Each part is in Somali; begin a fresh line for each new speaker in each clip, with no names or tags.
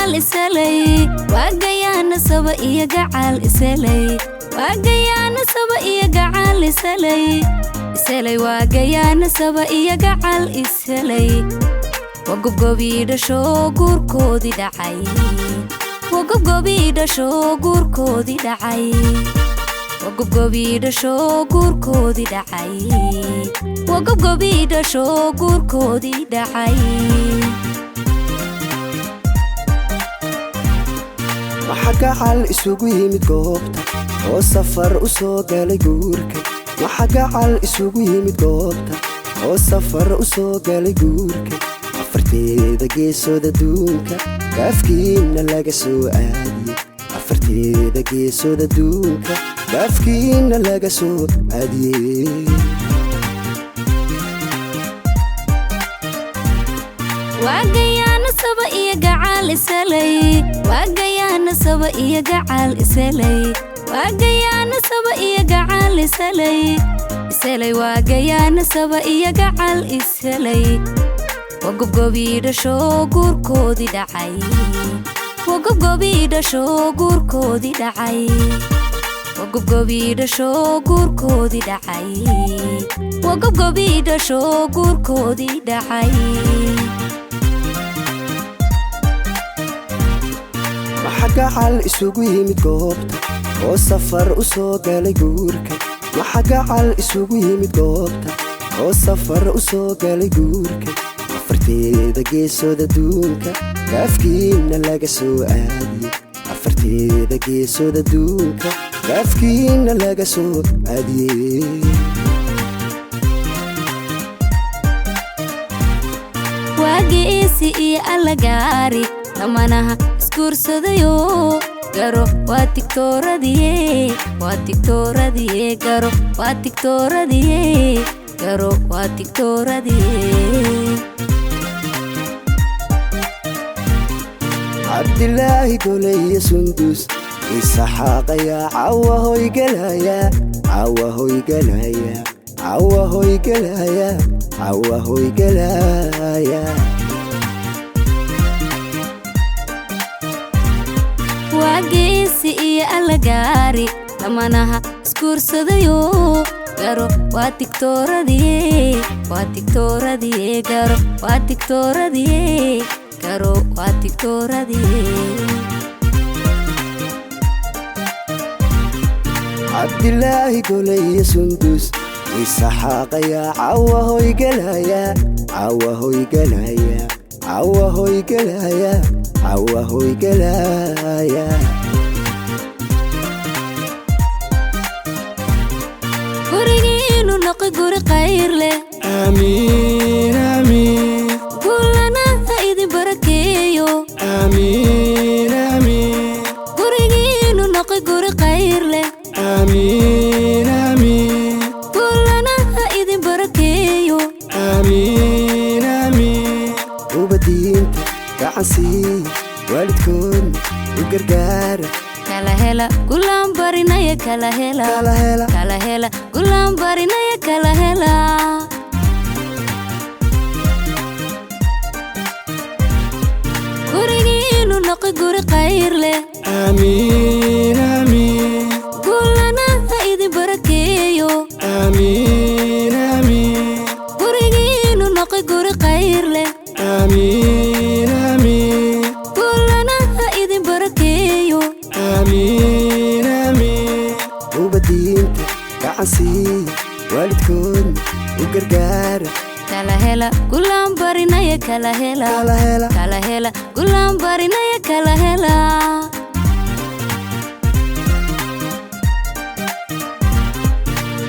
gacal isalay wagayana saba iyo gacal isalay wagayana saba iyo gacal isalay isalay wagayana saba iyo gacal isalay wagobgobida sho gurkoodi dhacay wagobgobida sho gurkoodi dhacay wagobgobida sho gurkoodi dhacay wagobgobida sho gurkoodi dhacay
gacal isugu yimid goobta oo safar u soo galay guurka waxa gacal isugu yimid goobta oo safar u soo galay guurka afarteeda geesooda duunka gaafkiina laga soo aadiyay afarteeda geesooda duunka gaafkiina laga soo aadiyay
wagayana saba iyo gacal isalay wagayana saba iyo gacal isalay wagayana saba iyo gacal isalay isalay wagayana saba iyo gacal isalay wagobgobida sho gurkoodi dhacay wagobgobida sho gurkoodi dhacay wagobgobida sho gurkoodi dhacay wagobgobida sho gurkoodi dhacay
gacal isugu yimid goobta oo safar u soo galay guurka waxa gacal isugu yimid goobta oo safar u soo galay guurka afarteeda geesooda duunka gaafkiina laga soo aadiyay afarteeda geesooda duunka gaafkiina laga soo aadiyay
wageesi iyo alagaari namanaha iskuursadayo garo waa tiktooradiye waa tiktooradiye garo waa tiktooradiye garo waa tiktooradiye
cabdilaahi golaya sundus isaxaaqaya cawa hoygalaya cawa hoygalaya cawa hoygalaya cawa hoygalaya
wageesi iyo alagaari namanaha iskuursadayo garo waa tiktooradiye waa tiktooradiye garo waa tiktooradiye garo waa tiktooradiye
cabdilaahi golaya sundus isaxaaqaya cawa hoygalaya cawa hoygalaya cawa hoygalaya cawa hoygalaya
gurigiinu noqo guri khayr leh
amiin amiin
kullana ha idin barakeeyo
amiin amiin
gurigiinu noqo guri khayr leh
amiin amiin
kullana ha idin barakeeyo
amiin amiin ubadiinta gacansii waalidkoodna u gargaara
kala hela gulaan barinaya kala hela kala hela gulaan barinaya kala hela gurigiinu noqo guri khayr leh
amiin amiin
kullana ha idin barakeeyo
amiin amiin
gurigiinu noqo guri khayr leh
amiin amiin
kullana ha idin barakeeyo
amiin amiin ubadiinta gacansii waalidkoodna u gargaara
kala hela gulaan barinaya kala hela kala hela gulaan barinaya kala hela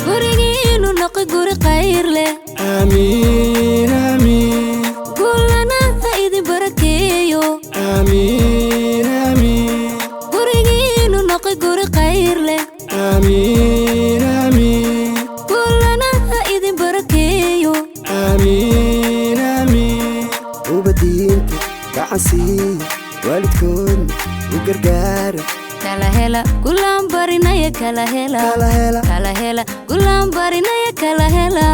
gurigiinu noqo guri khayr leh
amiin amiin
kullana ha idin barakeeyo
amiin amiin
gurigiinu noqo guri khayr leh
amiin amiin
kullana ha idin barakeeyo
amiin amiin ubadiinta gacansii waalidkoodna u gargaara
kala hela gulaan barinaya kala hela kala hela gulaan barinaya kala hela